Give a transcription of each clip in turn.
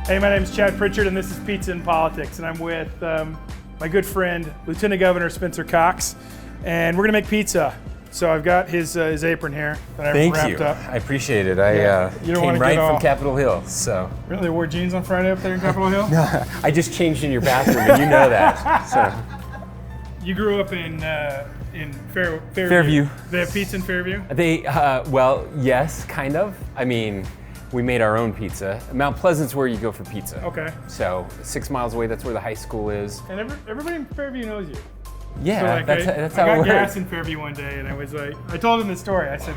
Hey, my name is Chad Pritchard, and this is Pizza and Politics, and I'm with my good friend, Lieutenant Governor Spencer Cox, and we're gonna make pizza. So I've got his apron here that I wrapped up. I appreciate it. I came right from Capitol Hill, so. Really wore jeans on Friday up there in Capitol Hill? No, I just changed in your bathroom, and you know that. So. You grew up in Fairview. Fairview. They have pizza in Fairview? They, well, yes, kind of. I mean, we made our own pizza. Mount Pleasant's where you go for pizza. Okay. So 6 miles away, that's where the high school is. And everybody in Fairview knows you. Yeah, so like that's how it works. I got gas in Fairview one day, and I was like, I told him the story. I said,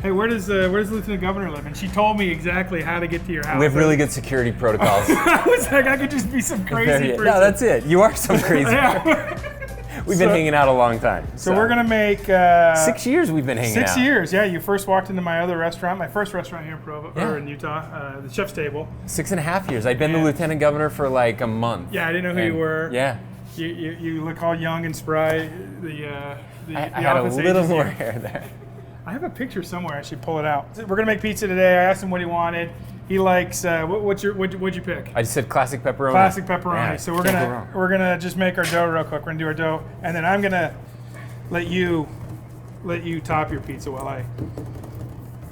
"Hey, where does Lieutenant Governor live?" And she told me exactly how to get to your house. We have really good security protocols. I was like, I could just be some crazy person. No, that's it. You are some crazy person. We've been hanging out a long time. So we're gonna make 6 years we've been hanging out. 6 years, yeah. You first walked into my other restaurant, my first restaurant here in Provo, or in Utah, the Chef's Table. 6.5 years. I've been the Lieutenant Governor for like a month. Yeah, I didn't know who you were. Yeah. You look all young and spry. I had a little more hair there. I have a picture somewhere. I should pull it out. We're gonna make pizza today. I asked him what he wanted. He likes what'd you pick? I just said classic pepperoni. Classic pepperoni. Yeah, so we're gonna just make our dough real quick. We're gonna do our dough, and then I'm gonna let you top your pizza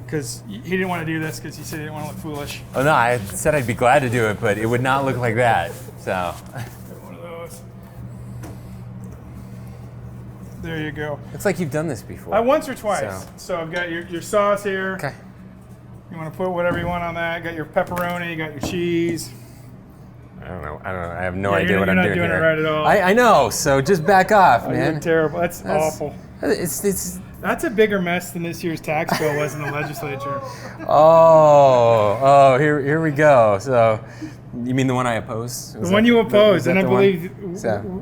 because he didn't want to do this because he said he didn't want to look foolish. Oh no, I said I'd be glad to do it, but it would not look like that. So. One of those. There you go. It's like you've done this before. Once or twice. So I've got your sauce here. Okay. You want to put whatever you want on that. Got your pepperoni, you got your cheese. I don't know. I have no idea what I'm doing here. You're not doing it right at all. I know. So just back off, man. You're terrible. That's awful. That's a bigger mess than this year's tax bill was in the legislature. Oh, here we go. So, you mean the one I opposed? The one you opposed, and I believe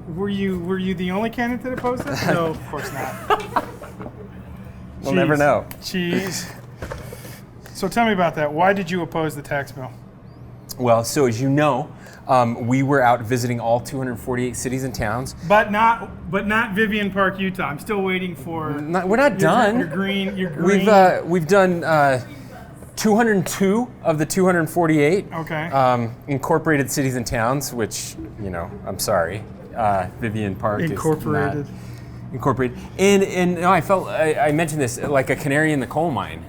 were you the only candidate that opposed it? No, of course not. We'll never know. Cheese. So tell me about that. Why did you oppose the tax bill? Well, so as you know, we were out visiting all 248 cities and towns. But not Vivian Park, Utah. I'm still waiting for. We're not done. Your green. We've done 202 of the 248. Okay. Incorporated cities and towns, which I'm sorry, Vivian Park incorporated. Is not incorporated. And I felt, I mentioned this, like a canary in the coal mine,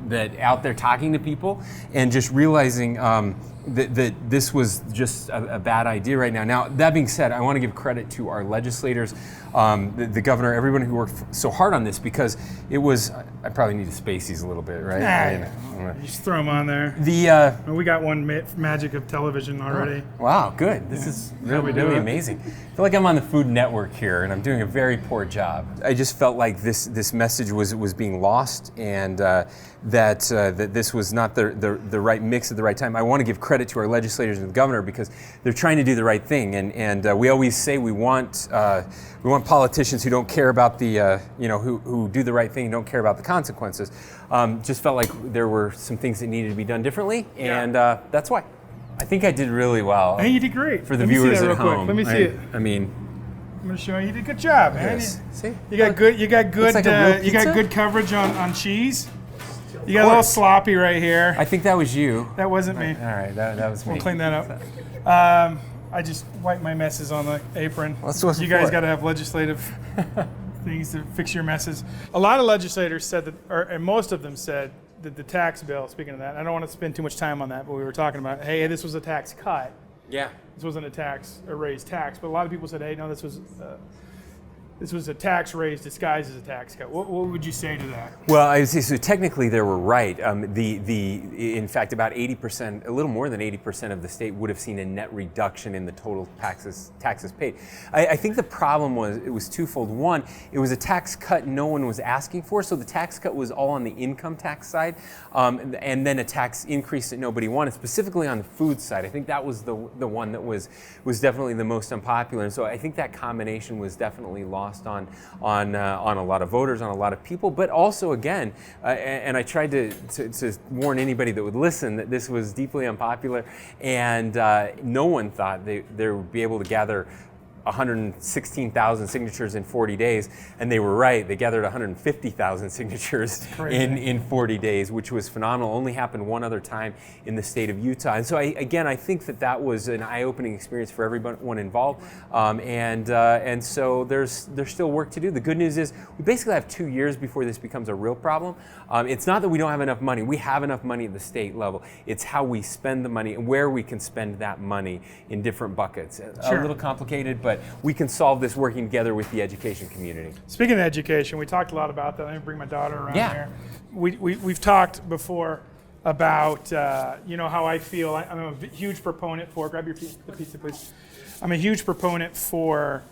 that out there talking to people and just realizing that this was just a bad idea right now. Now, that being said, I want to give credit to our legislators, the governor, everyone who worked so hard on this, because it was, I probably need to space these a little bit, right? You just throw them on there. We got one magic of television already. Wow, good. This is really amazing. I feel like I'm on the Food Network here, and I'm doing a very poor job. I just felt like this message was being lost, and that this was not the right mix at the right time. I want to give credit to our legislators and the governor because they're trying to do the right thing, and we always say we want politicians who don't care about the who do the right thing and don't care about the consequences. Just felt like there were some things that needed to be done differently, and that's why. I think I did really well. Hey, you did great. For the viewers at home. Let me see it. I mean, I'm going to show you. You did a good job, man. Yes. See? You got good. You got good coverage on cheese. You got a little sloppy right here. I think that was you. That wasn't me. All right, that was me. We'll clean that up. I just wiped my messes on the apron. You guys got to have legislative things to fix your messes. A lot of legislators said and most of them said that the tax bill, speaking of that, I don't want to spend too much time on that, but we were talking about, hey, this was a tax cut. Yeah. This wasn't a raised tax. But a lot of people said, hey, no, this was a tax raise disguised as a tax cut. What would you say to that? Well, I would say, so technically they were right. In fact, about 80%, a little more than 80% of the state would have seen a net reduction in the total taxes paid. I think the problem was twofold. One, it was a tax cut no one was asking for, so the tax cut was all on the income tax side, and then a tax increase that nobody wanted, specifically on the food side. I think that was the one that was definitely the most unpopular, and so I think that combination was definitely lost on a lot of voters, on a lot of people, but also again, and I tried to warn anybody that would listen that this was deeply unpopular, and no one thought they would be able to gather 116,000 signatures in 40 days, and they were right. They gathered 150,000 signatures in 40 days, which was phenomenal. Only happened one other time in the state of Utah. And so I think that was an eye-opening experience for everyone involved. And so there's still work to do. The good news is we basically have 2 years before this becomes a real problem. It's not that we don't have enough money. We have enough money at the state level. It's how we spend the money and where we can spend that money in different buckets. Sure. A little complicated, but we can solve this working together with the education community. Speaking of education, we talked a lot about that. Let me bring my daughter around Yeah. here. We've talked before about how I feel. I'm a huge proponent for, grab the pizza please. I'm a huge proponent for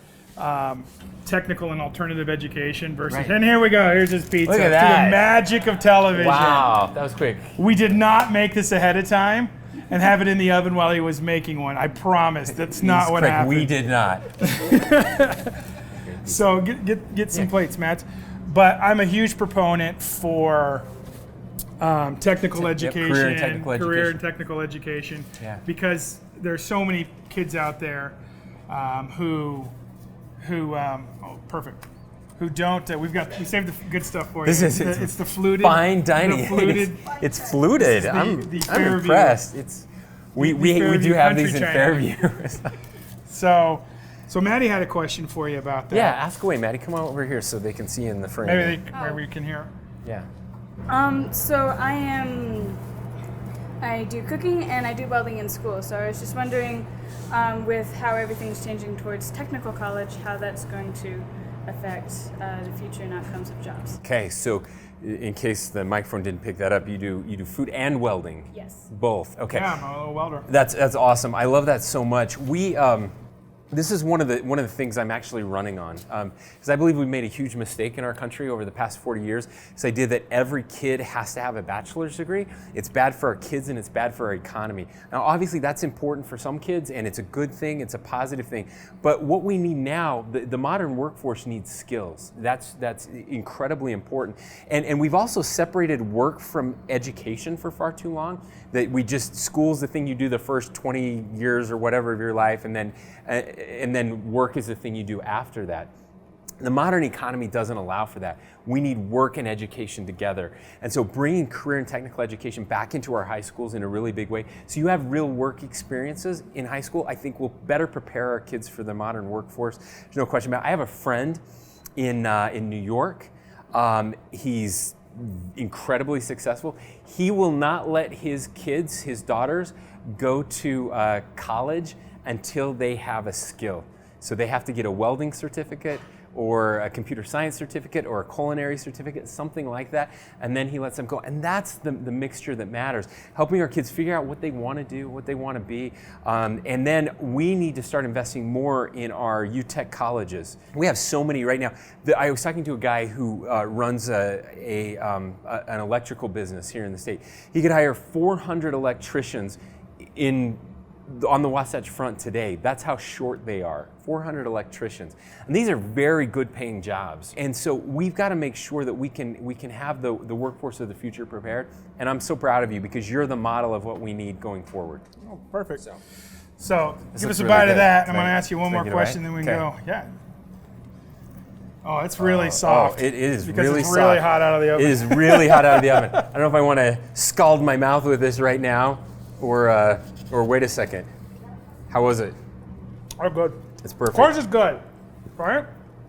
technical and alternative education versus, Right. and here we go, here's his pizza. Look at To that. the magic of television. Wow, that was quick. We did not make this ahead of time and have it in the oven while he was making one. I promise. That's not what happened. We did not. So get some plates, Matt. But I'm a huge proponent for technical education, career and technical education, because there's so many kids out there who don't. We saved the good stuff for you. It's the fluted. Fine dining. It's fluted. I'm impressed. We do have these in Fairview. So Maddie had a question for you about that. Yeah, ask away, Maddie. Come on over here so they can see in the frame. Maybe you can hear. Yeah. So I do cooking and I do welding in school. So I was just wondering, with how everything's changing towards technical college, how that's going to affect the future and outcomes of jobs. Okay, so in case the microphone didn't pick that up, you do food and welding. Yes. Both. Okay. Yeah, I'm a little welder. That's awesome. I love that so much. This is one of the things I'm actually running on, because I believe we've made a huge mistake in our country over the past 40 years. This idea that every kid has to have a bachelor's degree. It's bad for our kids and it's bad for our economy. Now, obviously, that's important for some kids, and it's a good thing. It's a positive thing. But what we need now, the modern workforce needs skills. That's incredibly important. And we've also separated work from education for far too long. That school's the thing you do the first 20 years or whatever of your life, and then work is the thing you do after that. The modern economy doesn't allow for that. We need work and education together. And so bringing career and technical education back into our high schools in a really big way, so you have real work experiences in high school, I think will better prepare our kids for the modern workforce. There's no question about it. I have a friend in New York. He's incredibly successful. He will not let his kids, his daughters, go to college until they have a skill. So they have to get a welding certificate or a computer science certificate or a culinary certificate, something like that, and then he lets them go. And that's the mixture that matters, helping our kids figure out what they want to do, what they want to be. And then we need to start investing more in our UTech colleges. We have so many right now. I was talking to a guy who runs an electrical business here in the state. He could hire 400 electricians on the Wasatch Front today. That's how short they are, 400 electricians. And these are very good paying jobs. And so we've got to make sure that we can have the workforce of the future prepared. And I'm so proud of you because you're the model of what we need going forward. Oh, perfect. So give us a really bite good. of that. I'm going to ask you one more question, then we can go. Yeah. Oh, it's really soft. It is because really it's really soft. hot out of the oven. It is really hot out of the oven. I don't know if I want to scald my mouth with this right now or wait a second. How was it? Oh, good. It's perfect. Of course it's good, right?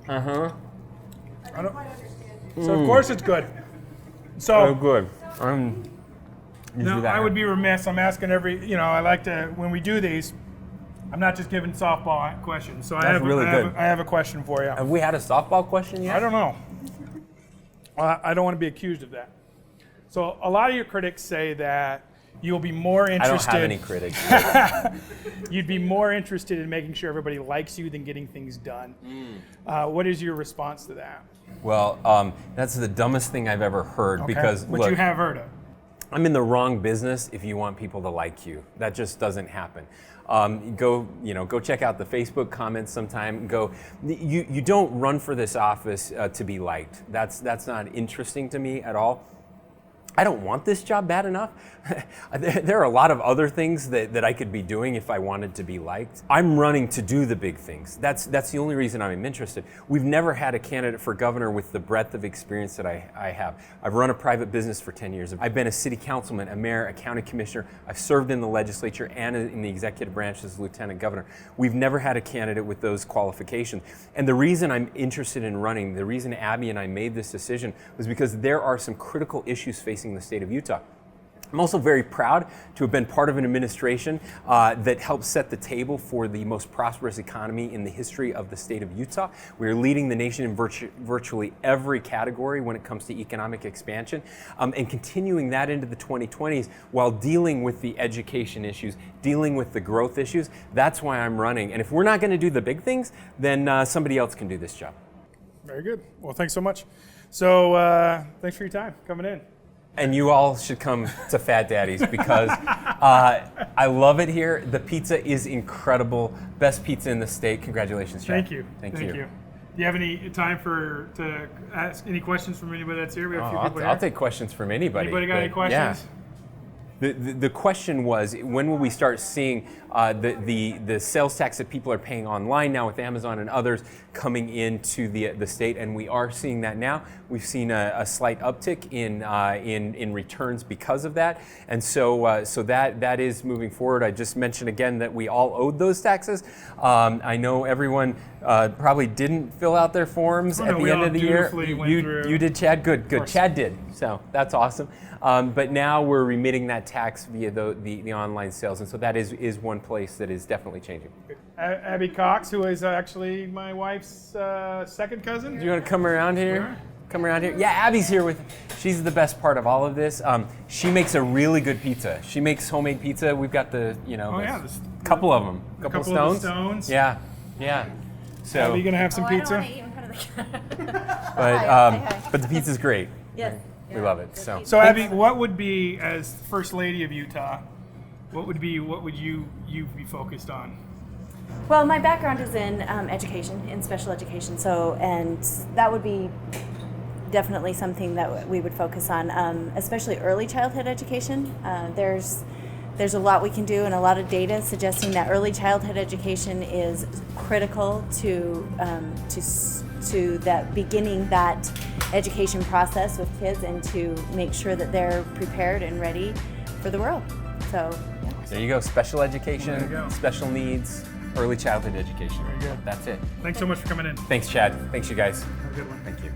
Uh-huh. So of course it's good. So good. no, I would be remiss. I'm asking I like to, when we do these, I'm not just giving softball questions. So I have a question for you. Have we had a softball question yet? I don't know. I don't want to be accused of that. So a lot of your critics say that you'll be more interested. I don't have any critics. You'd be more interested in making sure everybody likes you than getting things done. What is your response to that? Well, that's the dumbest thing I've ever heard because But look, you have heard it. I'm in the wrong business if you want people to like you. That just doesn't happen. Go check out the Facebook comments sometime. You don't run for this office to be liked. That's not interesting to me at all. I don't want this job bad enough. There are a lot of other things that I could be doing if I wanted to be liked. I'm running to do the big things. That's the only reason I'm interested. We've never had a candidate for governor with the breadth of experience that I have. I've run a private business for 10 years. I've been a city councilman, a mayor, a county commissioner. I've served in the legislature and in the executive branch as lieutenant governor. We've never had a candidate with those qualifications. And the reason I'm interested in running, the reason Abby and I made this decision was because there are some critical issues facing the state of Utah. I'm also very proud to have been part of an administration that helped set the table for the most prosperous economy in the history of the state of Utah. We're leading the nation in virtually every category when it comes to economic expansion, and continuing that into the 2020s while dealing with the education issues, dealing with the growth issues. That's why I'm running. And if we're not going to do the big things, then somebody else can do this job. Very good. Well, thanks so much. So thanks for your time coming in. And you all should come to Fat Daddy's because I love it here. The pizza is incredible. Best pizza in the state. Congratulations, Chad. Thank you. Thank you. Do you have any time to ask any questions from anybody that's here? We have a few people here. I'll take questions from anybody. Anybody got any questions? Yeah. The question was, when will we start seeing the sales tax that people are paying online now with Amazon and others coming into the state? And we are seeing that now. We've seen a slight uptick in returns because of that, and so that is moving forward. I just mentioned again that we all owed those taxes. I know everyone probably didn't fill out their forms at the end of the year. You did, Chad. Good. Chad did. So that's awesome. But now we're remitting that tax via the online sales, and so that is one place that is definitely changing. Abby Cox, who is actually my wife's second cousin. Do you want to come around here? Sure. Come around here. Yeah, Abby's here with. She's the best part of all of this. She makes a really good pizza. She makes homemade pizza. We've got couple of them. Couple of stones. Yeah. So. Are you gonna have some pizza? I don't want to eat in front of the But the pizza's great. Yes. We love it. So Abby, what would be, as First Lady of Utah, what would you be focused on? Well, my background is in education, in special education, and that would be definitely something that we would focus on, especially early childhood education. There's a lot we can do, and a lot of data suggesting that early childhood education is critical to that beginning that education process with kids, and to make sure that they're prepared and ready for the world. So yeah. There you go. Special education, special needs, early childhood education. Very good. That's it. Thanks so much for coming in. Thanks, Chad. Thanks, you guys. Have a good one. Thank you.